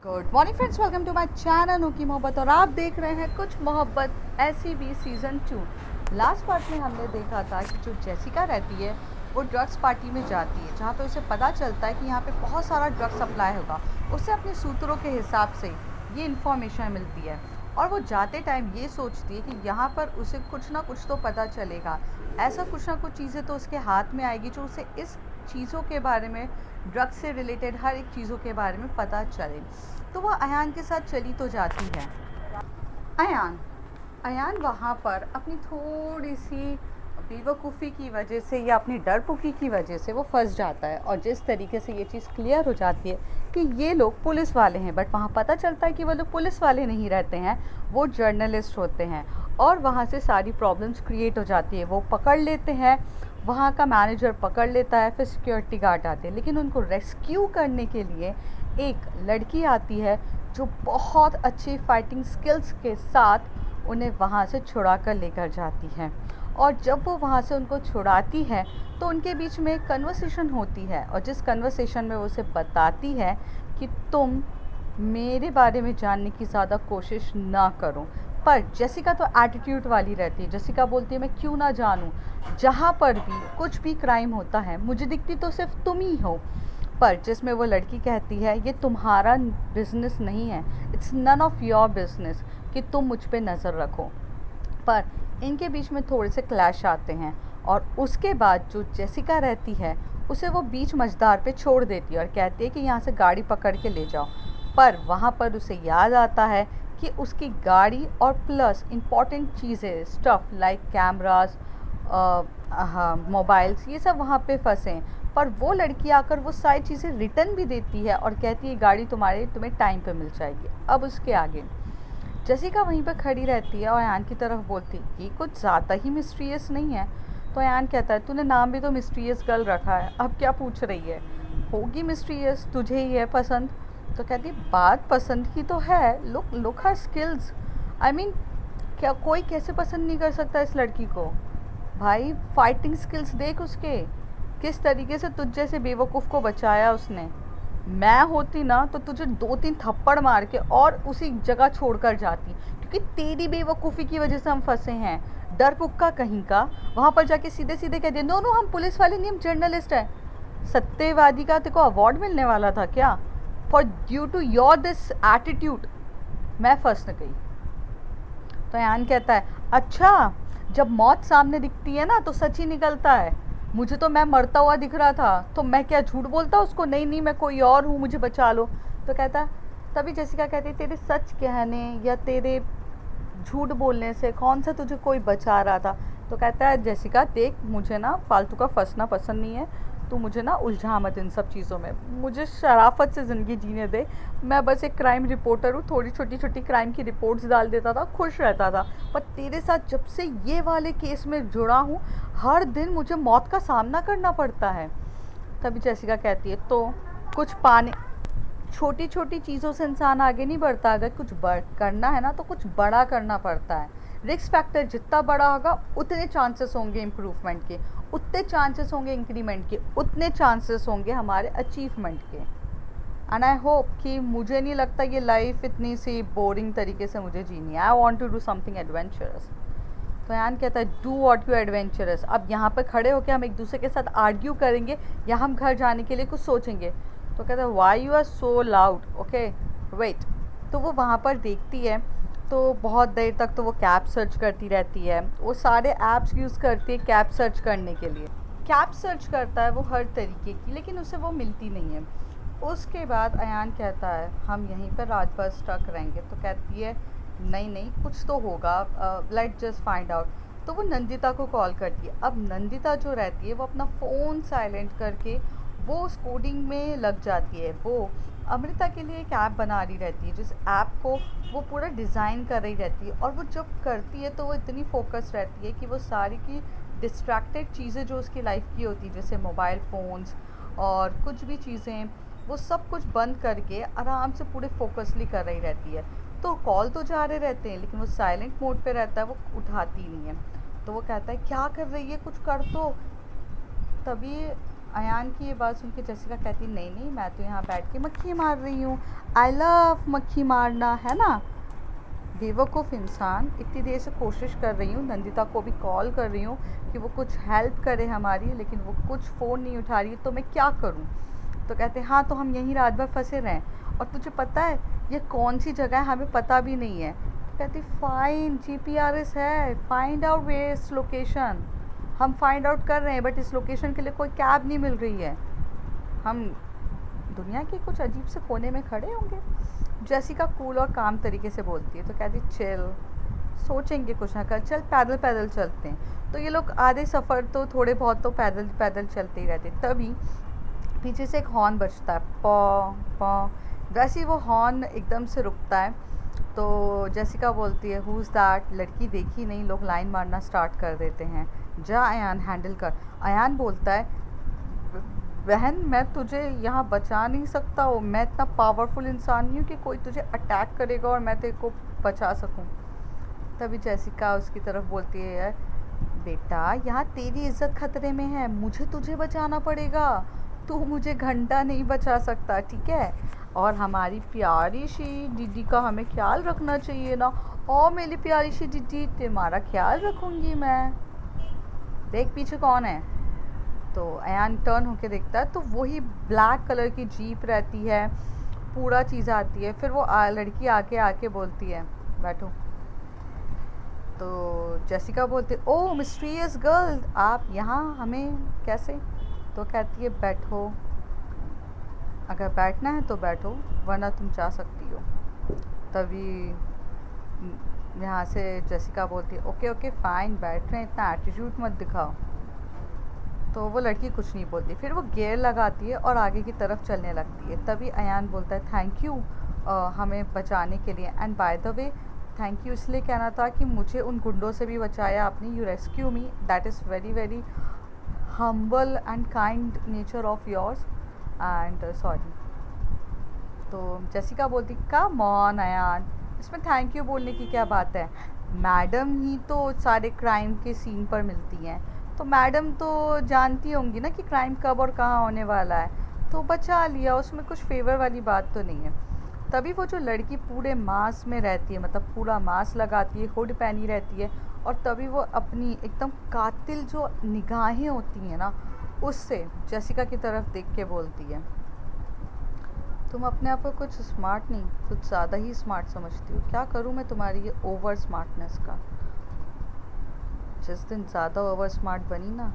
Good morning friends, welcome to my channel की मोहब्बत। और आप देख रहे हैं कुछ मोहब्बत ऐसी भी सीज़न 2। लास्ट पार्ट में हमने देखा था कि जो जेसिका रहती है वो ड्रग्स पार्टी में जाती है, जहाँ पे उसे पता चलता है कि यहाँ पे बहुत सारा ड्रग सप्लाई होगा। उसे अपने सूत्रों के हिसाब से ये इन्फॉर्मेशन मिलती है और वो जाते टाइम ये सोचती है कि यहाँ पर उसे कुछ ना कुछ तो पता चलेगा, ऐसा कुछ ना कुछ चीज़ें तो उसके हाथ में आएगी जो उसे इस चीज़ों के बारे में, ड्रग्स से रिलेटेड हर एक चीज़ों के बारे में पता चले। तो वो अयान के साथ चली तो जाती है। अयान अयान वहाँ पर अपनी थोड़ी सी बेवकूफ़ी की वजह से या अपनी डरपोकी की वजह से वो फंस जाता है, और जिस तरीके से ये चीज़ क्लियर हो जाती है कि ये लोग पुलिस वाले हैं, बट वहाँ पता चलता है कि वो लोग पुलिस वाले नहीं रहते हैं, वो जर्नलिस्ट होते हैं। और वहाँ से सारी प्रॉब्लम्स क्रिएट हो जाती है। वो पकड़ लेते हैं, वहाँ का मैनेजर पकड़ लेता है, फिर सिक्योरिटी गार्ड आते हैं, लेकिन उनको रेस्क्यू करने के लिए एक लड़की आती है जो बहुत अच्छी फाइटिंग स्किल्स के साथ उन्हें वहाँ से छुड़ा कर लेकर जाती है। और जब वो वहाँ से उनको छुड़ाती है तो उनके बीच में एक कन्वर्सेशन होती है, और जिस कन्वर्सेशन में वो उसे बताती है कि तुम मेरे बारे में जानने की ज़्यादा कोशिश ना करो। पर जेसिका तो एटीट्यूड वाली रहती है। जेसिका बोलती है मैं क्यों ना जानूँ, जहाँ पर भी कुछ भी क्राइम होता है मुझे दिखती तो सिर्फ तुम ही हो। पर जिसमें वो लड़की कहती है ये तुम्हारा बिजनेस नहीं है, it's none of your business कि तुम मुझ पे नज़र रखो। पर इनके बीच में थोड़े से क्लैश आते हैं, और उसके बाद जो जेसिका रहती है उसे वो बीच मझधार पे छोड़ देती है और कहती है कि यहाँ से गाड़ी पकड़ के ले जाओ। पर वहाँ पर उसे याद आता है कि उसकी गाड़ी और प्लस इम्पॉर्टेंट चीज़ें, स्टफ़ लाइक कैमरास, मोबाइल्स, ये सब वहाँ पे फंसे हैं। पर वो लड़की आकर वो सारी चीज़ें रिटर्न भी देती है और कहती है गाड़ी तुम्हें टाइम पे मिल जाएगी। अब उसके आगे जेसिका वहीं पर खड़ी रहती है और अयान की तरफ बोलती ये कुछ ज़्यादा ही मिस्टीरियस नहीं है। तो अयान कहता है तूने नाम भी तो मिस्टीरियस गर्ल रखा है, अब क्या पूछ रही है, होगी मिस्टीरियस, तुझे ही है पसंद। तो कहती बात पसंद की तो है, look look her skills, I mean क्या कोई कैसे पसंद नहीं कर सकता इस लड़की को। भाई फाइटिंग स्किल्स देख उसके, किस तरीके से तुझ जैसे बेवकूफ़ को बचाया उसने। मैं होती ना तो तुझे 2-3 थप्पड़ मार के और उसी जगह छोड़कर जाती, क्योंकि तेरी बेवकूफ़ी की वजह से हम फंसे हैं। डर पुक्का कहीं का, वहाँ पर जाके सीधे सीधे कह दिया नो नो हम पुलिस वाले नहीं, हम जर्नलिस्ट हैं। सत्यवादी का तेरे को अवार्ड मिलने वाला था क्या, for due to your this attitude मैं फंस गई। तो यान कहता है अच्छा, जब मौत सामने दिखती है ना तो सच ही निकलता है। मुझे तो मैं मरता हुआ दिख रहा था, तो मैं क्या झूठ बोलता उसको, नहीं नहीं मैं कोई और हूँ, मुझे बचा लो। तो कहता है, तभी जेसिका कहती है तेरे सच कहने या तेरे झूठ बोलने से कौन सा तुझे कोई बचा रहा था। तो कहता है जेसिका देख मुझे ना फालतू का फंसना पसंद नहीं है, तो मुझे ना उलझा मत इन सब चीज़ों में, मुझे शराफत से ज़िंदगी जीने दे। मैं बस एक क्राइम रिपोर्टर हूँ, थोड़ी छोटी छोटी क्राइम की रिपोर्ट्स डाल देता था, खुश रहता था। पर तेरे साथ जब से ये वाले केस में जुड़ा हूँ, हर दिन मुझे मौत का सामना करना पड़ता है। तभी जेसिका कहती है तो कुछ पाने, छोटी छोटी चीज़ों से इंसान आगे नहीं बढ़ता, अगर कुछ करना है ना तो कुछ बड़ा करना पड़ता है। रिस्क फैक्टर जितना बड़ा होगा उतने चांसेस होंगे इम्प्रूवमेंट के, उतने चांसेस होंगे इंक्रीमेंट के, उतने चांसेस होंगे हमारे अचीवमेंट के। एंड आई होप कि मुझे नहीं लगता ये लाइफ इतनी सी बोरिंग तरीके से मुझे जीनी है। I want to do something adventurous. तो यान कहता है डू वॉट यू एडवेंचरस। अब यहाँ पर खड़े होकर हम एक दूसरे के साथ आर्ग्यू करेंगे या हम घर जाने के लिए कुछ सोचेंगे। तो कहता है why you are so loud, okay wait. तो वो वहाँ पर देखती है, तो बहुत देर तक तो वो कैब सर्च करती रहती है, वो सारे ऐप्स यूज़ करती है कैब सर्च करने के लिए। कैब सर्च करता है वो हर तरीके की, लेकिन उसे वो मिलती नहीं है। उसके बाद अयान कहता है हम यहीं पर रात भर स्टक रहेंगे। तो कहती है नहीं नहीं कुछ तो होगा, लेट जस्ट फाइंड आउट। तो वो नंदिता को कॉल करती है। अब नंदिता जो रहती है वो अपना फ़ोन साइलेंट करके वो उस कोडिंग में लग जाती है। वो अमृता के लिए एक ऐप बना रही रहती है, जिस ऐप को वो पूरा डिज़ाइन कर रही रहती है, और वो जब करती है तो वो इतनी फोकस रहती है कि वो सारी की डिस्ट्रैक्टेड चीज़ें जो उसकी लाइफ की होती है, जैसे मोबाइल फ़ोन्स और कुछ भी चीज़ें, वो सब कुछ बंद करके आराम से पूरे फोकसली कर रही रहती है। तो कॉल तो जा रहे रहते हैं, लेकिन वो साइलेंट मोड पे रहता है, वो उठाती नहीं है। तो वो कहता है क्या कर रही है, कुछ कर तो। तभी अयान की ये बात सुन के जेसिका कहती नहीं नहीं, मैं तो यहाँ बैठ के मक्खी मार रही हूँ, आई लव मक्खी मारना, है ना। बेवकूफ़ इंसान, इतनी देर से कोशिश कर रही हूँ, नंदिता को भी कॉल कर रही हूँ कि वो कुछ हेल्प करे हमारी, लेकिन वो कुछ फ़ोन नहीं उठा रही है, तो मैं क्या करूँ। तो कहते हैं हाँ तो हम यहीं रात भर फंसे रहें, और तुझे पता है ये कौन सी जगह है, हमें पता भी नहीं है। तो कहती फ़ाइन, जीपीआरएस है, फाइंड आउट वेयर इस लोकेशन। हम फाइंड आउट कर रहे हैं, बट इस लोकेशन के लिए कोई कैब नहीं मिल रही है, हम दुनिया के कुछ अजीब से कोने में खड़े होंगे। जेसिका कूल और काम तरीके से बोलती है, तो कहती चिल, सोचेंगे कुछ ना कर, चल पैदल पैदल चलते हैं। तो ये लोग आधे सफ़र तो थोड़े बहुत तो पैदल पैदल चलते ही रहते, तभी पीछे से एक हॉर्न बजता है, पौ पौ। वैसे ही वो हॉर्न एकदम से रुकता है, तो जेसिका बोलती है हु इज़ दैट। लड़की देखी नहीं, लोग लाइन मारना स्टार्ट कर देते हैं, जा अयान हैंडल कर। अयान बोलता है बहन मैं तुझे यहाँ बचा नहीं सकता हूँ, मैं इतना पावरफुल इंसान नहीं हूँ कि कोई तुझे अटैक करेगा और मैं तेरे को बचा सकूँ। तभी जेसिका उसकी तरफ बोलती है यार बेटा यहाँ तेरी इज्जत खतरे में है, मुझे तुझे बचाना पड़ेगा, तू मुझे घंटा नहीं बचा सकता, ठीक है। और हमारी प्यारी सी दीदी का हमें ख्याल रखना चाहिए ना। और मेरी प्यारी सी दीदी तुम्हारा ख्याल रखूँगी मैं, देख पीछे कौन है। तो अयान टर्न होके देखता है, तो वही ब्लैक कलर की जीप रहती है, पूरा चीज़ आती है। फिर वो लड़की आके आके बोलती है बैठो। तो जेसिका बोलती है ओह मिस्टीरियस गर्ल, आप यहाँ हमें कैसे। तो कहती है बैठो, अगर बैठना है तो बैठो, वरना तुम जा सकती हो। तभी यहाँ से जेसिका बोलती है ओके ओके फ़ाइन, बैठ रहे हैं, इतना एटीट्यूड मत दिखाओ। तो वो लड़की कुछ नहीं बोलती, फिर वो गियर लगाती है और आगे की तरफ चलने लगती है। तभी अयान बोलता है थैंक यू हमें बचाने के लिए, and bye the way thank you इसलिए कहना था कि मुझे उन गुंडों से भी बचाया आपने, you rescue me, that is very very humble and kind nature of yours, and sorry. तो जेसिका बोलती कम ऑन अयान, इसमें थैंक यू बोलने की क्या बात है, मैडम ही तो सारे क्राइम के सीन पर मिलती हैं, तो मैडम तो जानती होंगी ना कि क्राइम कब और कहाँ होने वाला है, तो बचा लिया, उसमें कुछ फेवर वाली बात तो नहीं है। तभी वो जो लड़की पूरे मास्क में रहती है, मतलब पूरा मास्क लगाती है, हुड पहनी रहती है, और तभी वो अपनी एकदम कातिल जो निगाहें होती हैं ना, उससे जेसिका की तरफ देख के बोलती है तुम अपने आप को कुछ स्मार्ट नहीं, कुछ ज़्यादा ही स्मार्ट समझती हो, क्या करूँ मैं तुम्हारी ये ओवर स्मार्टनेस का। जिस दिन ज़्यादा ओवर स्मार्ट बनी ना,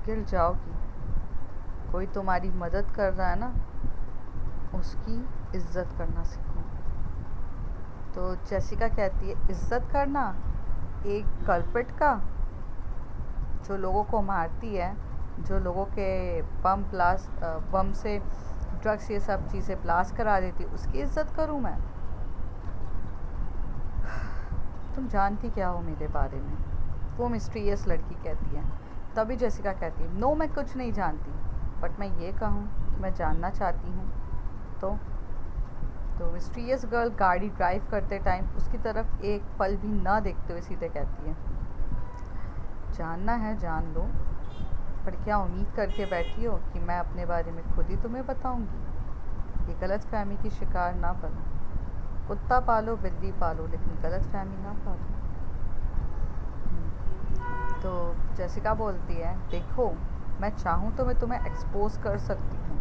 गिर जाओगी। कोई तुम्हारी मदद कर रहा है ना, उसकी इज्जत करना सीखो। तो जेसिका कहती है इज्जत करना एक कल्प्रिट का, जो लोगों को मारती है, जो लोगों के बम से ड्रग्स ये सब चीज़ें ब्लास्ट करा देती, उसकी इज्जत करूँ मैं। तुम जानती क्या हो मेरे बारे में, वो मिस्टीरियस लड़की कहती है। तभी जेसिका कहती है नो मैं कुछ नहीं जानती, बट मैं ये कहूँ कि मैं जानना चाहती हूँ। तो तो मिस्टीरियस गर्ल गाड़ी ड्राइव करते टाइम उसकी तरफ एक पल भी ना देखते हुए सीधे कहती है जानना है जान लो, पर क्या उम्मीद करके बैठी हो कि मैं अपने बारे में खुद ही तुम्हें बताऊंगी। ये गलत फहमी की शिकार ना बनो, कुत्ता पालो बिल्ली पालो, लेकिन गलत फहमी ना पालो। तो जेसिका बोलती है देखो मैं चाहूँ तो मैं तुम्हें एक्सपोज कर सकती हूँ,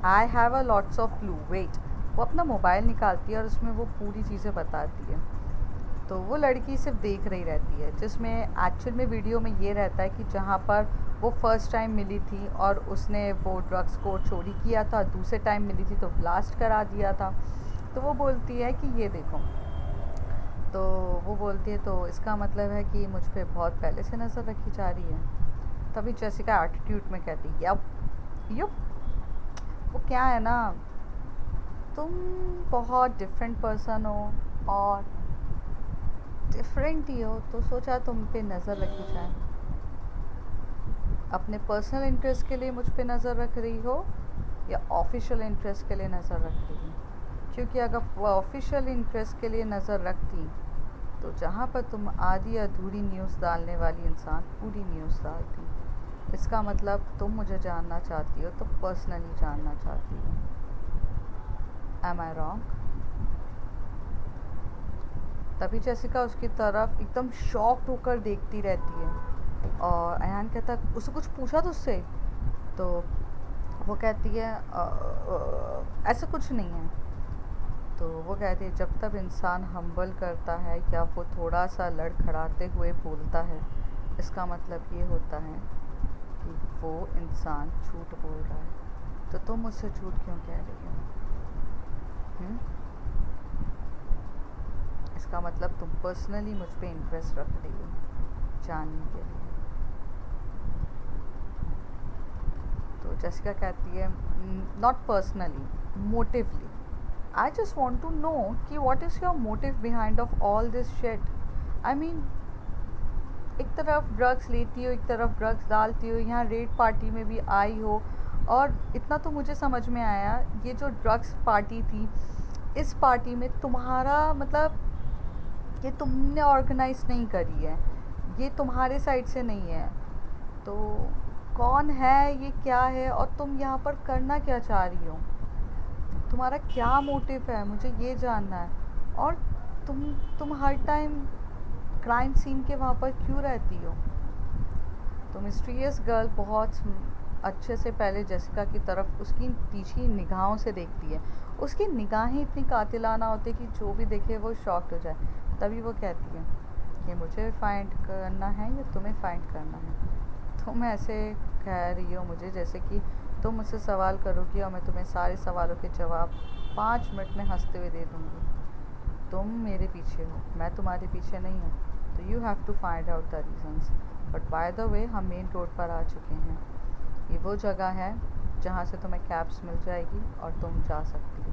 I have a lots of clue wait. वो अपना मोबाइल निकालती है और उसमें वो पूरी चीज़ें बताती है। तो वो लड़की सिर्फ देख रही रहती है, जिसमें एक्चुअल में वीडियो में ये रहता है कि जहाँ पर वो फर्स्ट टाइम मिली थी और उसने वो ड्रग्स को चोरी किया था, दूसरे टाइम मिली थी तो ब्लास्ट करा दिया था। तो वो बोलती है कि ये देखो, तो वो बोलती है तो इसका मतलब है कि मुझ पे बहुत पहले से नज़र रखी जा रही है। तभी जेसिका एटीट्यूड में कहती यप यप। वो क्या है ना, तुम बहुत डिफरेंट पर्सन हो और डिफरेंट ही हो, तो सोचा तुम पे नज़र रखी जाए। अपने पर्सनल इंटरेस्ट के लिए मुझ पे नज़र रख रही हो या ऑफिशियल इंटरेस्ट के लिए नज़र रख रही हो, क्योंकि अगर ऑफिशियल इंटरेस्ट के लिए नज़र रखती तो जहाँ पर तुम आधी अधूरी न्यूज़ डालने वाली इंसान पूरी न्यूज़ डालती। इसका मतलब तुम मुझे जानना चाहती हो तो पर्सनली जानना चाहती हो। Am I wrong? तभी जेसिका उसकी तरफ एकदम शॉक्ड होकर देखती रहती है और अयान कहता है उससे कुछ पूछा तो उससे? तो वो कहती है ऐसा कुछ नहीं है। तो वो कहती है जब तक इंसान हम्बल करता है या वो थोड़ा सा लड़खड़ाते हुए बोलता है, इसका मतलब ये होता है कि वो इंसान झूठ बोल रहा है। तो तुम मुझसे झूठ क्यों कह रही हो? हुँ? इसका मतलब तुम पर्सनली मुझ पे इंटरेस्ट रख रही हो जानने के लिए। तो जेसिका कहती है not personally, motively. I just want to know कि what is your motive behind of all this shit. I mean, एक तरफ ड्रग्स लेती हो, एक तरफ ड्रग्स डालती हो, यहाँ रेड पार्टी में भी आई हो। और इतना तो मुझे समझ में आया, ये जो ड्रग्स पार्टी थी, इस पार्टी में तुम्हारा मतलब ये तुमने ऑर्गेनाइज नहीं करी है, ये तुम्हारे साइड से नहीं है। तो कौन है ये, क्या है, और तुम यहाँ पर करना क्या चाह रही हो? तुम्हारा क्या मोटिव है, मुझे ये जानना है। और तुम हर टाइम क्राइम सीन के वहाँ पर क्यों रहती हो? तो मिस्टीरियस गर्ल बहुत अच्छे से पहले जेसिका की तरफ उसकी तीखी निगाहों से देखती है। उसकी निगाहें इतनी कातिलाना होती कि जो भी देखे वो शॉक्ड हो जाए। तभी वो कहती है कि मुझे फाइंड करना है या तुम्हें फाइंड करना है? तुम ऐसे कह रही हो मुझे जैसे कि तुम मुझसे सवाल करोगी और मैं तुम्हें सारे सवालों के जवाब 5 मिनट में हंसते हुए दे दूँगी। तुम मेरे पीछे हो, मैं तुम्हारे पीछे नहीं हूँ। तो you have to find out the reasons. But by the way हम मेन रोड पर आ चुके हैं। ये वो जगह है जहाँ से तुम्हें कैब्स मिल जाएगी और तुम जा सकती हो।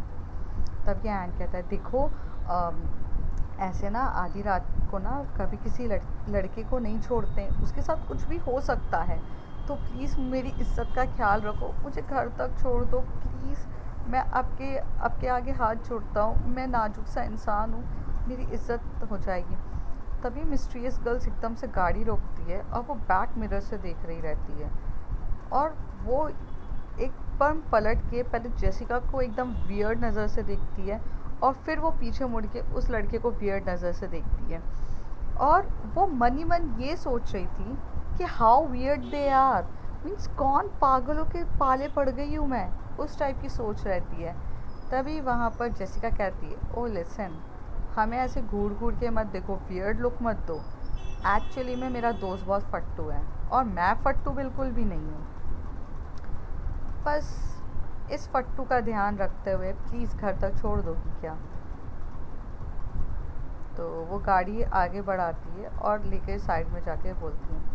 तब ये एंड कहता है देखो, ऐसे ना आधी रात को ना कभी किसी लड़के को नहीं छोड़ते, उसके साथ कुछ भी हो सकता है। तो प्लीज़ मेरी इज्जत का ख्याल रखो, मुझे घर तक छोड़ दो प्लीज़। मैं आपके आपके आगे हाथ जोड़ता हूँ, मैं नाजुक सा इंसान हूँ, मेरी इज्जत हो जाएगी। तभी मिस्टीरियस गर्ल्स एकदम से गाड़ी रोकती है और वो बैक मिरर से देख रही रहती है। और वो एक पल पलट के पहले जेसिका को एकदम वियर्ड नज़र से देखती है और फिर वो पीछे मुड़ के उस लड़के को वियर्ड नज़र से देखती है। और वो मन ही मन ये सोच रही थी कि how weird they are, means कौन पागलों के पाले पड़ गई हूँ मैं, उस टाइप की सोच रहती है। तभी वहाँ पर जेसिका कहती है ओ लिसन, हमें ऐसे घूर घूर के मत देखो, वियर्ड लुक मत दो। एक्चुअली में मेरा दोस्त बहुत फट्टू है और मैं फट्टू बिल्कुल भी नहीं हूँ। बस इस फट्टू का ध्यान रखते हुए प्लीज़ घर तक छोड़ दोगी क्या? तो वो गाड़ी आगे बढ़ाती है और लेके साइड में जाके बोलती है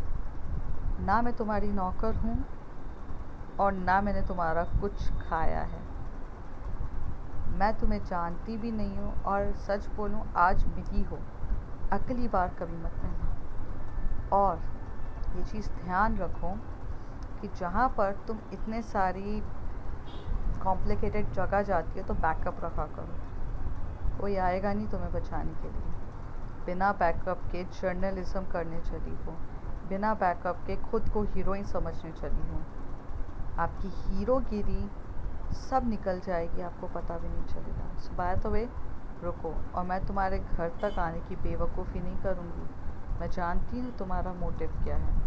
ना मैं तुम्हारी नौकर हूँ और ना मैंने तुम्हारा कुछ खाया है। मैं तुम्हें जानती भी नहीं हूँ और सच बोलूँ आज मिली हो, अगली बार कभी मत मिलना। और ये चीज़ ध्यान रखो कि जहाँ पर तुम इतने सारी कॉम्प्लिकेटेड जगह जाती हो तो बैकअप रखा करो, कोई आएगा नहीं तुम्हें बचाने के लिए। बिना बैकअप के जर्नलिज्म करने चली हो, बिना बैकअप के खुद को हीरोइन समझने चली हो, आपकी हीरोगिरी सब निकल जाएगी, आपको पता भी नहीं चलेगा। सो बाय द वे रुको, और मैं तुम्हारे घर तक आने की बेवकूफ़ी नहीं करूँगी। मैं जानती हूँ तुम्हारा मोटिव क्या है।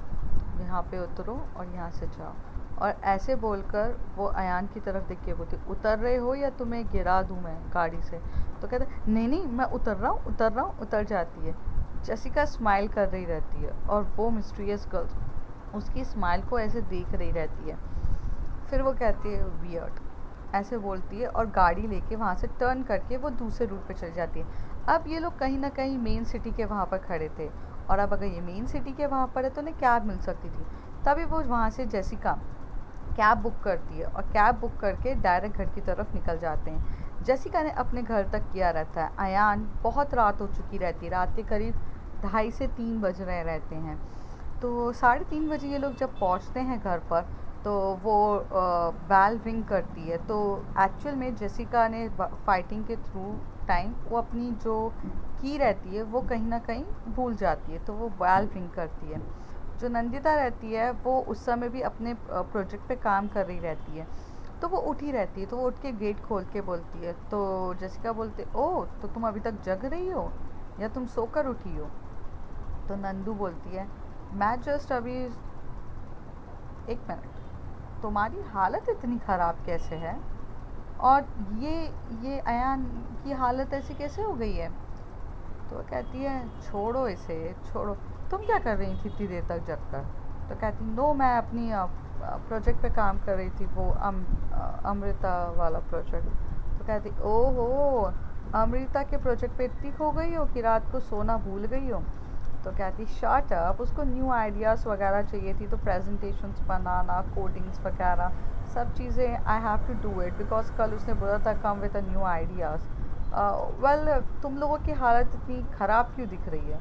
यहाँ पे उतरो और यहाँ से जाओ। और ऐसे बोलकर वो अयान की तरफ देख के बोलती उतर रहे हो या तुम्हें गिरा दूँ मैं गाड़ी से? तो कहता नहीं नहीं मैं उतर रहा हूँ उतर रहा हूँ, उतर जाती है। जेसिका स्माइल कर रही रहती है और वो मिस्टीरियस गर्ल उसकी स्माइल को ऐसे देख रही रहती है। फिर वो कहती है वियर्ड, ऐसे बोलती है और गाड़ी लेके वहाँ से टर्न करके वो दूसरे रूट पे चली जाती है। अब ये लोग कहीं ना कहीं मेन सिटी के वहाँ पर खड़े थे और अब अगर ये मेन सिटी के वहाँ पर है तो उन्हें कैब मिल सकती थी। तभी वो वहाँ से जेसिका कैब बुक करती है और कैब बुक करके डायरेक्ट घर की तरफ निकल जाते हैं। जेसिका ने अपने घर तक किया रहता है। अयान बहुत रात हो चुकी रहती है, रात के करीब 2:30 से 3 बज रहे रहते हैं। तो 3:30 बजे ये लोग जब पहुंचते हैं घर पर तो वो बैल रिंग करती है। तो एक्चुअल में जेसिका ने फाइटिंग के थ्रू टाइम वो अपनी जो की रहती है वो कहीं ना कहीं भूल जाती है, तो वो बैल रिंग करती है। जो नंदिता रहती है वो उस समय भी अपने प्रोजेक्ट पे काम कर रही रहती है। तो वो उठी रहती है, तो वो उठ के गेट खोल के बोलती है, तो जेसिका बोलते ओह तो तुम अभी तक जग रही हो या तुम सोकर उठी हो? तो नंदू बोलती है मैं जस्ट अभी, एक मिनट, तुम्हारी हालत इतनी ख़राब कैसे है? और ये ये अयान की हालत ऐसी कैसे हो गई है? तो वो कहती है छोड़ो इसे, छोड़ो, तुम क्या कर रही थी इतनी देर तक जग कर? तो कहती नो मैं अपनी प्रोजेक्ट पे काम कर रही थी, वो अमृता वाला प्रोजेक्ट। तो कहती ओहो, अमृता के प्रोजेक्ट पे इतनी खो गई हो कि रात को सोना भूल गई हो? तो कहती शट अप, उसको न्यू आइडियाज़ वगैरह चाहिए थी, तो प्रेजेंटेशंस बनाना, कोडिंग्स वगैरह सब चीज़ें I have to do it because कल उसने बोला था come with a new ideas. Well तुम लोगों की हालत इतनी ख़राब क्यों दिख रही है?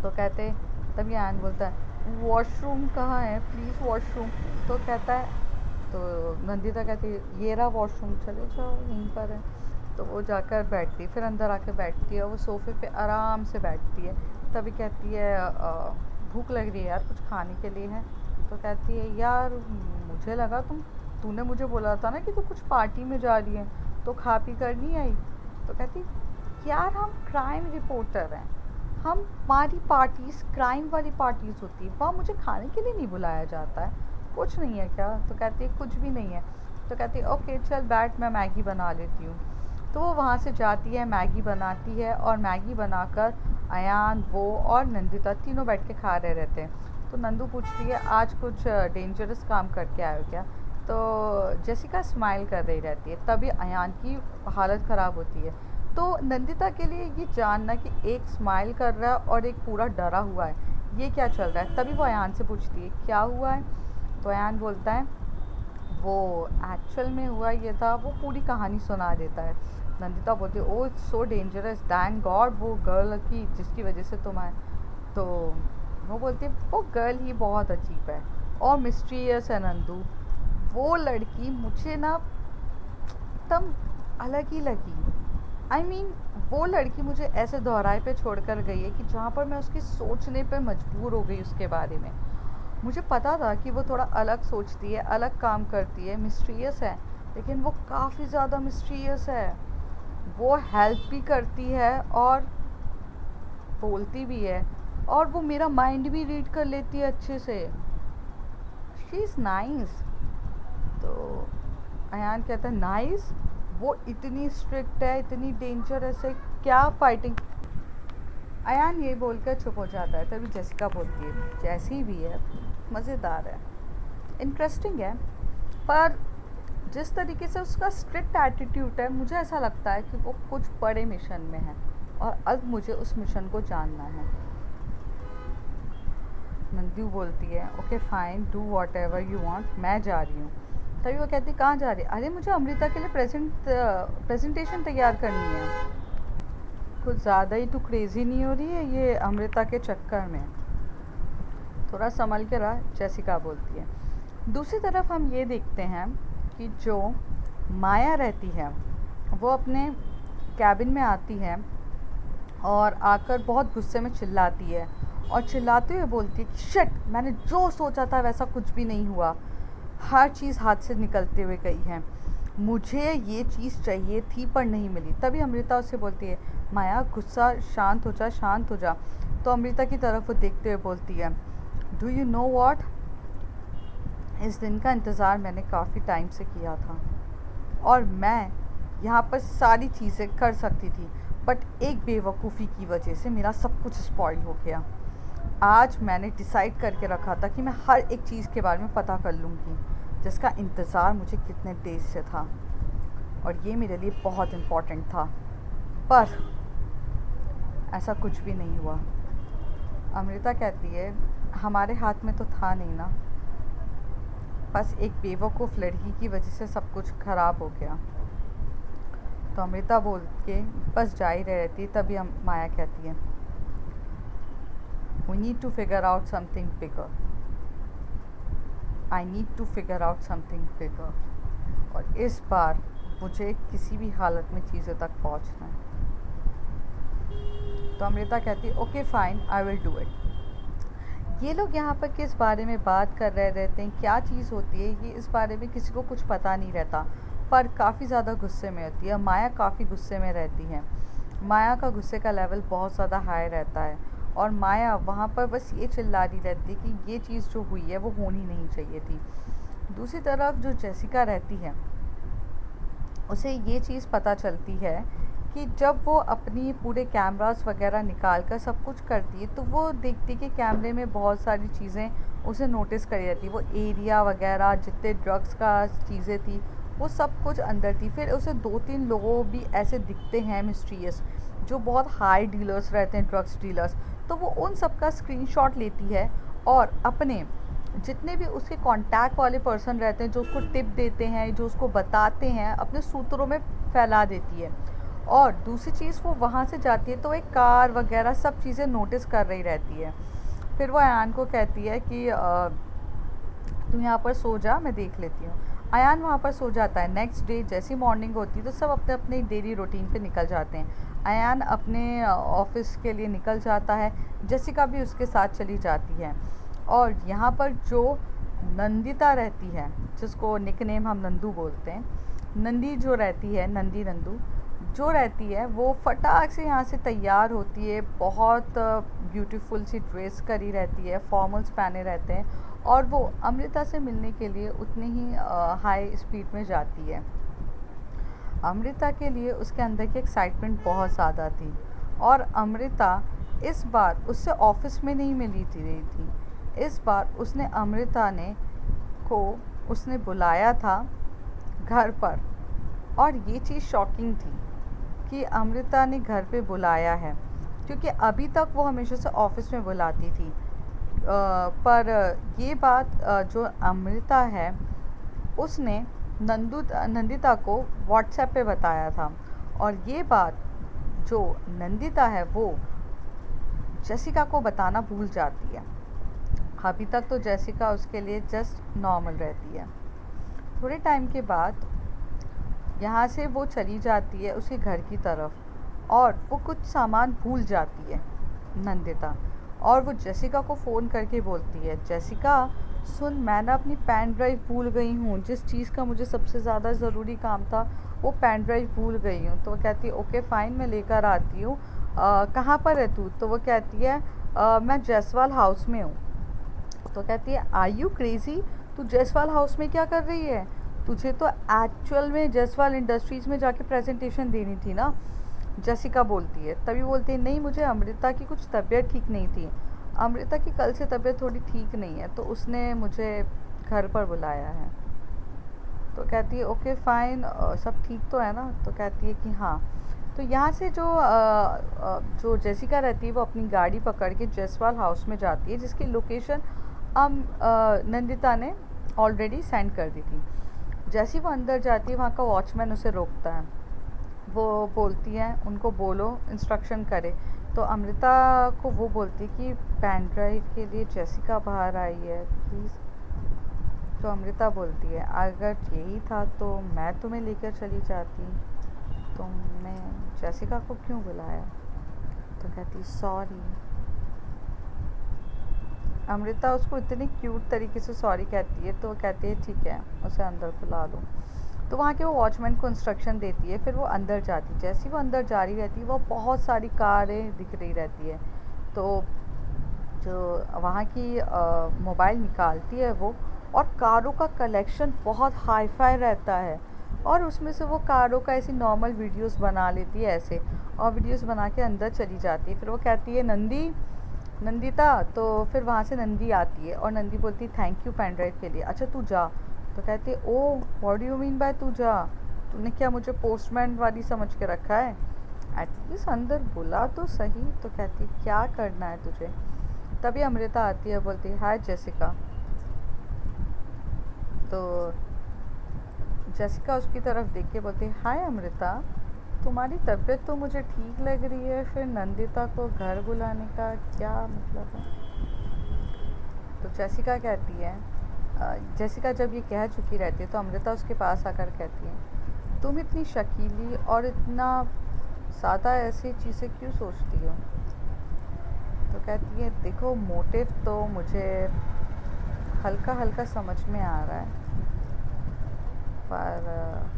तो कहते, तभी आयन बोलता है वॉशरूम कहाँ है, प्लीज़ वॉशरूम। तो कहता है, तो नंदिता कहती है ये रहा वॉशरूम, चले जाओ यहीं पर है। तो वो जाकर बैठती है, फिर अंदर आके बैठती है, वो सोफ़े पे आराम से बैठती है। तभी कहती है भूख लग रही है यार, कुछ खाने के लिए है? तो कहती है यार मुझे लगा तूने मुझे बोला था ना कि तू कुछ पार्टी में जा रही है, तो खा पी कर नहीं आई? तो कहती यार हम क्राइम रिपोर्टर हैं, हमारी पार्टीज़ क्राइम वाली पार्टीज़ होती है, वहाँ मुझे खाने के लिए नहीं बुलाया जाता है, कुछ नहीं है क्या? तो कहती है कुछ भी नहीं है। तो कहती है ओके चल बैठ, मैं मैगी बना लेती हूँ। तो वो वहाँ से जाती है, मैगी बनाती है, और मैगी बनाकर अयान, वो और नंदिता तीनों बैठ के खा रहे रहते हैं। तो नंदू पूछती है आज कुछ डेंजरस काम करके आए हो क्या? तो जेसिका स्माइल कर रही रहती है, तभी अयान की हालत ख़राब होती है। तो नंदिता के लिए ये जानना कि एक स्माइल कर रहा है और एक पूरा डरा हुआ है, ये क्या चल रहा है, तभी वो अयान से पूछती है क्या हुआ है? तो अयान बोलता है वो एक्चुअल में हुआ ये था, वो पूरी कहानी सुना देता है। नंदिता बोलती है oh it's so dangerous, thank God वो गर्ल की जिसकी वजह से तुम आए। तो वो बोलती है वो गर्ल ही बहुत अजीब है और मिस्टीरियस है नंदू, वो लड़की मुझे ना एकदम अलग ही लगी। आई मीन वो लड़की मुझे ऐसे दोहराए पे छोड़कर गई है कि जहाँ पर मैं उसकी सोचने पे मजबूर हो गई उसके बारे में। मुझे पता था कि वो थोड़ा अलग सोचती है, अलग काम करती है, मिस्टीरियस है, लेकिन वो काफ़ी ज़्यादा मिस्टीरियस है। वो हेल्प भी करती है और बोलती भी है, और वो मेरा माइंड भी रीड कर लेती है अच्छे से। She is nice. तो अयान कहता है नाइस, वो इतनी स्ट्रिक्ट है, इतनी डेंजरस है, क्या फाइटिंग? अयान ये बोलकर चुप हो जाता है, तभी जेसिका बोलती है जैसी भी है मज़ेदार है, इंटरेस्टिंग है, पर जिस तरीके से उसका स्ट्रिक्ट एटीट्यूड है, मुझे ऐसा लगता है कि वो कुछ बड़े मिशन में है और अब मुझे उस मिशन को जानना है। नंदू बोलती है okay fine do what ever you want, मैं जा रही हूँ। तभी वो कहती कहाँ जा रही है? अरे मुझे अमृता के लिए प्रेजेंटेशन तैयार करनी है। कुछ ज़्यादा ही तू क्रेज़ी नहीं हो रही है ये अमृता के चक्कर में? थोड़ा संभल के रहा, जेसिका बोलती है। दूसरी तरफ हम ये देखते हैं कि जो माया रहती है वो अपने कैबिन में आती है और आकर बहुत गुस्से में चिल्लाती है, और चिल्लाते हुए बोलती है कि शिट, मैंने जो सोचा था वैसा कुछ भी नहीं हुआ, हर चीज़ हाथ से निकलते हुए गई है, मुझे ये चीज़ चाहिए थी पर नहीं मिली। तभी अमृता उससे बोलती है माया गुस्सा शांत हो जा, शांत हो जा। तो अमृता की तरफ वो देखते हुए बोलती है डू यू नो वॉट, इस दिन का इंतज़ार मैंने काफ़ी टाइम से किया था और मैं यहाँ पर सारी चीज़ें कर सकती थी, बट एक बेवकूफ़ी की वजह से मेरा सब कुछ स्पॉइल हो गया। आज मैंने डिसाइड करके रखा था कि मैं हर एक चीज़ के बारे में पता कर लूँगी, जिसका इंतज़ार मुझे कितने देर से था, और ये मेरे लिए बहुत इम्पोर्टेंट था, पर ऐसा कुछ भी नहीं हुआ। अमृता कहती है हमारे हाथ में तो था नहीं ना, बस एक बेवकूफ़ लड़की की वजह से सब कुछ ख़राब हो गया। तो अमृता बोल के बस जा ही रहती, तभी हम माया कहती है we need to figure out something bigger, I need to figure out something bigger, और इस बार मुझे किसी भी हालत में चीज़ों तक पहुंचना है। तो अमृता कहती है okay fine I will do it. ये लोग यहाँ पर किस बारे में बात कर रहे रहते हैं, क्या चीज़ होती है, ये इस बारे में किसी को कुछ पता नहीं रहता, पर काफ़ी ज़्यादा गुस्से में होती है। माया काफ़ी गुस्से में रहती है। माया का गुस्से का लेवल बहुत ज़्यादा हाई रहता है और माया वहाँ पर बस ये चिल्ला रही रहती है कि ये चीज़ जो हुई है वो होनी नहीं चाहिए थी। दूसरी तरफ जो जेसिका रहती है, उसे ये चीज़ पता चलती है कि जब वो अपनी पूरे कैमरास वगैरह निकाल कर सब कुछ करती है, तो वो देखती है कि कैमरे में बहुत सारी चीज़ें उसे नोटिस करी जाती है। वो एरिया वगैरह जितने ड्रग्स का चीज़ें थी, वो सब कुछ अंदर थी। फिर उसे 2-3 लोग भी ऐसे दिखते हैं मिस्टीरियस, जो बहुत हाई डीलर्स रहते हैं, ड्रग्स डीलर्स। तो वो उन सब का स्क्रीनशॉट लेती है और अपने जितने भी उसके कॉन्टैक्ट वाले पर्सन रहते हैं, जो उसको टिप देते हैं, जो उसको बताते हैं, अपने सूत्रों में फैला देती है। और दूसरी चीज़, वो वहाँ से जाती है तो एक कार वगैरह सब चीज़ें नोटिस कर रही रहती है। फिर वो अयान को कहती है कि तुम यहाँ पर सो जा, मैं देख लेती हूँ। अयान वहाँ पर सो जाता है। नेक्स्ट डे जैसी मॉर्निंग होती है तो सब अपने अपने डेली रूटीन पे निकल जाते हैं। अयान अपने ऑफिस के लिए निकल जाता है, जेसिका भी उसके साथ चली जाती है। और यहाँ पर जो नंदिता रहती है, जिसको निकनेम हम नंदू बोलते हैं, नंदी जो रहती है, नंदी नंदू जो रहती है, वो फटाक से यहाँ से तैयार होती है। बहुत ब्यूटीफुल सी ड्रेस करी रहती है, फॉर्मल्स पहने रहते हैं और वो अमृता से मिलने के लिए उतनी ही हाई स्पीड में जाती है। अमृता के लिए उसके अंदर की एक्साइटमेंट बहुत ज़्यादा थी और अमृता इस बार उससे ऑफिस में नहीं मिली थी रही थी। इस बार उसने अमृता ने को उसने बुलाया था घर पर। और ये चीज़ शॉकिंग थी कि अमृता ने घर पे बुलाया है, क्योंकि अभी तक वो हमेशा से ऑफिस में बुलाती थी। पर ये बात जो अमृता है, उसने नंदिता को व्हाट्सएप पे बताया था। और ये बात जो नंदिता है, वो जेसिका को बताना भूल जाती है। अभी तक तो जेसिका उसके लिए जस्ट नॉर्मल रहती है। थोड़े टाइम के बाद यहाँ से वो चली जाती है उसके घर की तरफ और वो कुछ सामान भूल जाती है नंदिता। और वो जेसिका को फ़ोन करके बोलती है, जेसिका सुन, मैं ना अपनी पेन ड्राइव भूल गई हूँ। जिस चीज़ का मुझे सबसे ज़्यादा ज़रूरी काम था, वो पेन ड्राइव भूल गई हूँ। तो वो कहती है ओके फ़ाइन, मैं लेकर आती हूँ। कहाँ पर है तू? तो वो कहती है मैं जयसवाल हाउस में हूँ। तो कहती है आर यू क्रेज़ी, तू जयसवाल हाउस में क्या कर रही है? तुझे तो एक्चुअल में जयसवाल इंडस्ट्रीज़ में जाके प्रेजेंटेशन देनी थी ना। जेसिका बोलती है, तभी बोलती है नहीं, मुझे अमृता की कुछ तबीयत ठीक नहीं थी। अमृता की कल से तबीयत थोड़ी ठीक नहीं है, तो उसने मुझे घर पर बुलाया है। तो कहती है ओके फ़ाइन, सब ठीक तो है ना? तो कहती है कि हाँ। तो यहाँ से जो जेसिका रहती है, वो अपनी गाड़ी पकड़ के जयसवाल हाउस में जाती है, जिसकी लोकेशन नंदिता ने ऑलरेडी सेंड कर दी थी। जैसे ही वो अंदर जाती है, वहाँ का वॉचमैन उसे रोकता है। वो बोलती है उनको बोलो इंस्ट्रक्शन करे। तो अमृता को वो बोलती है कि पेन ड्राइव के लिए जेसिका बाहर आई है, प्लीज़। तो अमृता बोलती है अगर यही था तो मैं तुम्हें लेकर चली जाती, तुमने जेसिका को क्यों बुलाया? तो कहती सॉरी। अमृता उसको इतनी क्यूट तरीके से सॉरी कहती है, तो वो कहती है ठीक है, उसे अंदर बुला लो। तो वहाँ के वो वॉचमैन को इंस्ट्रक्शन देती है, फिर वो अंदर जाती है। जैसे ही वो अंदर जा रही रहती है, वो बहुत सारी कारें दिख रही रहती है। तो जो वहाँ की मोबाइल निकालती है वो, और कारों का कलेक्शन बहुत हाई फाई रहता है। और उसमें से वो कारों का ऐसी नॉर्मल वीडियोस बना लेती है ऐसे, और वीडियोस बना के अंदर चली जाती है। फिर वो कहती है नंदिता। तो फिर वहाँ से नंदी आती है और नंदी बोलती है थैंक यू पेन ड्राइव के लिए, अच्छा तू जा। तो कहती है oh what do you mean by तू जा? तूने क्या मुझे पोस्टमैन वाली समझ के रखा है? एटलीस्ट अंदर बुला तो सही। तो कहती है क्या करना है तुझे? तभी अमृता आती है, बोलती है हाय जेसिका। तो जेसिका उसकी तरफ देख के बोलती है हाय अमृता, तुम्हारी तबीयत तो मुझे ठीक लग रही है, फिर नंदिता को घर बुलाने का क्या मतलब है? तो जेसिका कहती है जेसिका जब ये कह चुकी रहती है, तो अमृता उसके पास आकर कहती है तुम इतनी शकीली और इतना ज़्यादा ऐसी चीज़ें क्यों सोचती हो? तो कहती है देखो मोटिव तो मुझे हल्का हल्का समझ में आ रहा है, पर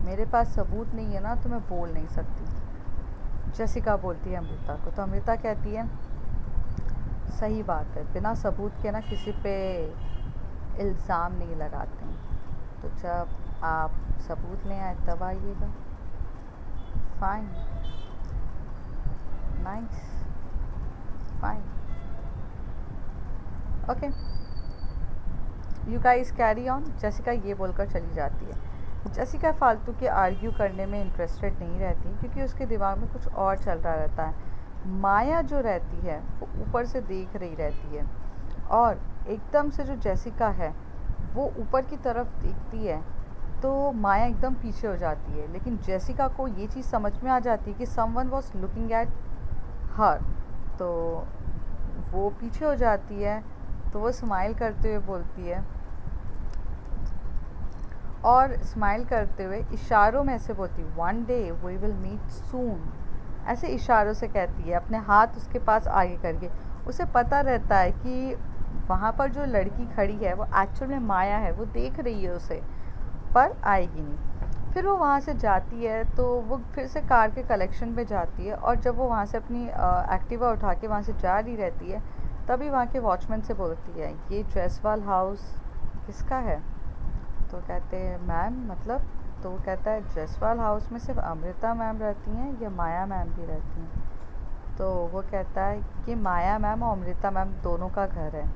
मेरे पास सबूत नहीं है ना, तो मैं बोल नहीं सकती। जेसिका बोलती है अमृता को। तो अमृता कहती है सही बात है, बिना सबूत के ना किसी पे इल्ज़ाम नहीं लगाते हैं। तो जब आप सबूत ले आए तब आइएगा। Fine, nice, fine, okay, you guys carry on. Jessica ये बोलकर चली जाती है। जेसिका फालतू के आर्ग्यू करने में इंटरेस्टेड नहीं रहती, क्योंकि उसके दिमाग में कुछ और चल रहा रहता है। माया जो रहती है वो ऊपर से देख रही रहती है, और एकदम से जो जेसिका है वो ऊपर की तरफ देखती है, तो माया एकदम पीछे हो जाती है। लेकिन जेसिका को ये चीज़ समझ में आ जाती है कि someone was looking at her, तो वो पीछे हो जाती है। तो वो स्माइल करते हुए बोलती है, और स्माइल करते हुए इशारों में ऐसे बोलती है, one day we will meet soon. ऐसे इशारों से कहती है, अपने हाथ उसके पास आगे करके। उसे पता रहता है कि वहाँ पर जो लड़की खड़ी है वो एक्चुअल में माया है, वो देख रही है उसे, पर आएगी नहीं। फिर वो वहाँ से जाती है, तो वो फिर से कार के कलेक्शन पे जाती है, और जब वो वहाँ से अपनी एक्टिवा उठा के वहाँ से जा रही रहती है, तभी वहाँ के वॉचमैन से बोलती है ये जयसवाल हाउस किसका है। तो कहते हैं मैम मतलब, तो वो कहता है जयसवाल हाउस में सिर्फ अमृता मैम रहती हैं या माया मैम भी रहती हैं। तो वो कहता है कि माया मैम और अमृता मैम दोनों का घर है,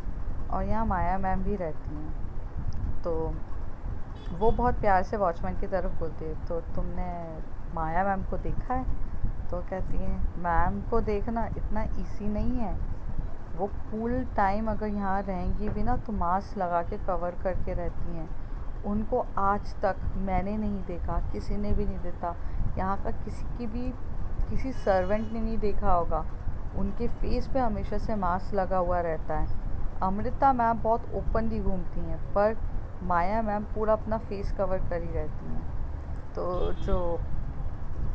और यहाँ माया मैम भी रहती हैं। तो वो बहुत प्यार से वॉचमैन की तरफ बोलती है, तो तुमने माया मैम को देखा है। तो कहती है मैम को देखना इतना ईजी नहीं है, वो फुल टाइम अगर यहाँ रहेंगी भी ना तो मास्क लगा के कवर करके रहती हैं। उनको आज तक मैंने नहीं देखा, किसी ने भी नहीं देखा, यहाँ का किसी सर्वेंट ने नहीं देखा होगा, उनके फेस पे हमेशा से मास्क लगा हुआ रहता है। अमृता मैम बहुत ओपनली घूमती हैं, पर माया मैम पूरा अपना फेस कवर करी रहती हैं। तो जो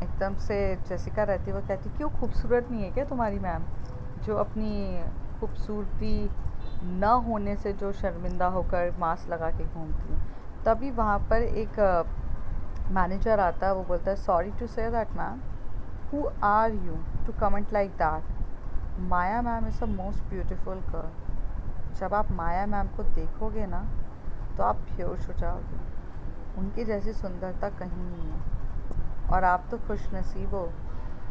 एकदम से जेसिका रहती है वो कहती क्यों, खूबसूरत नहीं है क्या तुम्हारी मैम, जो अपनी खूबसूरती न होने से जो शर्मिंदा होकर मास्क लगा के घूमती है। तभी वहाँ पर एक मैनेजर आता है, वो बोलता है sorry to say that ma'am, who are you to comment like that, Maya ma'am is a most beautiful girl. जब आप माया मैम को देखोगे ना तो आप बेहोश हो जाओगे, उनकी जैसी सुंदरता कहीं नहीं है। और आप तो खुश नसीब हो,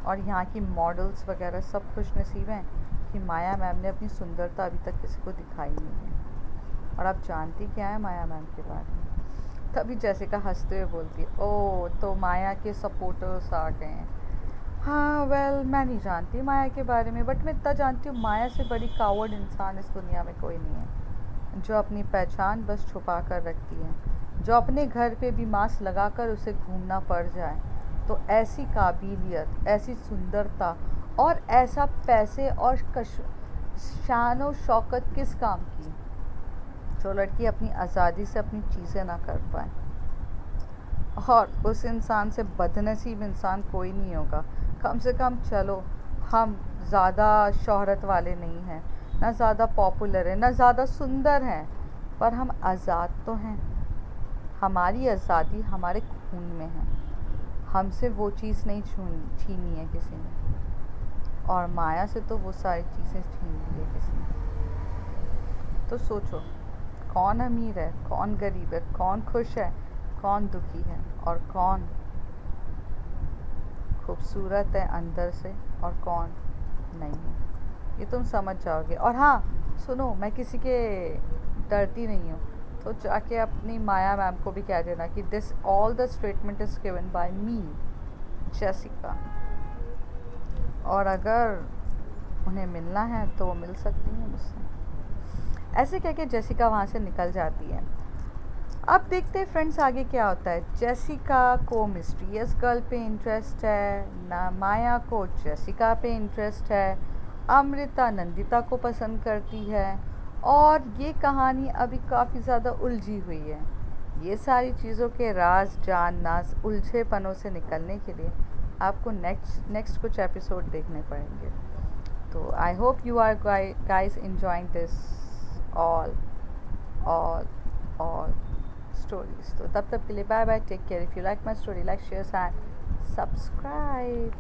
और यहाँ की मॉडल्स वगैरह सब खुश नसीब हैं कि माया मैम ने अपनी सुंदरता अभी तक किसी को दिखाई नहीं है। और आप जानती क्या है माया मैम के बारे में। तभी जैसिका हंसते हुए बोलती है ओ, तो माया के सपोर्टर्स आ गए हैं। हाँ वेल, मैं नहीं जानती माया के बारे में, बट मैं इतना जानती हूँ माया से बड़ी कावर्ड इंसान इस दुनिया में कोई नहीं है, जो अपनी पहचान बस छुपा कर रखती है, जो अपने घर पे भी मास्क लगाकर उसे घूमना पड़ जाए। तो ऐसी काबिलियत, ऐसी सुंदरता और ऐसा पैसे और शान और शौकत किस काम की, जो लड़की अपनी आज़ादी से अपनी चीज़ें ना कर पाए। और उस इंसान से बदनसीब इंसान कोई नहीं होगा। कम से कम चलो हम ज़्यादा शोहरत वाले नहीं हैं, ना ज़्यादा पॉपुलर हैं, ना ज़्यादा सुंदर हैं, पर हम आज़ाद तो हैं। हमारी आज़ादी हमारे खून में है, हमसे वो चीज़ नहीं छीनी है किसी ने, और माया से तो वो सारी चीज़ें छीन ली है किसी ने। तो सोचो कौन अमीर है, कौन गरीब है, कौन खुश है, कौन दुखी है, और कौन खूबसूरत है अंदर से और कौन नहीं है। ये तुम समझ जाओगे। और हाँ सुनो, मैं किसी के डरती नहीं हूँ, तो जाके अपनी माया मैम को भी कह देना कि this all the statement is given by me Jessica, और अगर उन्हें मिलना है तो वो मिल सकती हैं मुझसे। ऐसे कह के जेसिका वहाँ से निकल जाती है। अब देखते हैं फ्रेंड्स आगे क्या होता है। जेसिका को मिस्टीरियस गर्ल पे इंटरेस्ट है, ना माया को जेसिका पे इंटरेस्ट है, अमृता नंदिता को पसंद करती है, और ये कहानी अभी काफ़ी ज़्यादा उलझी हुई है। ये सारी चीज़ों के राज जानना, उलझे पनों से निकलने के लिए आपको नेक्स्ट नेक्स्ट कुछ एपिसोड देखने पड़ेंगे। तो I hope you are guys enjoying this all all all stories. तो तब तक के लिए bye bye, take care. If you like my story, like share and subscribe.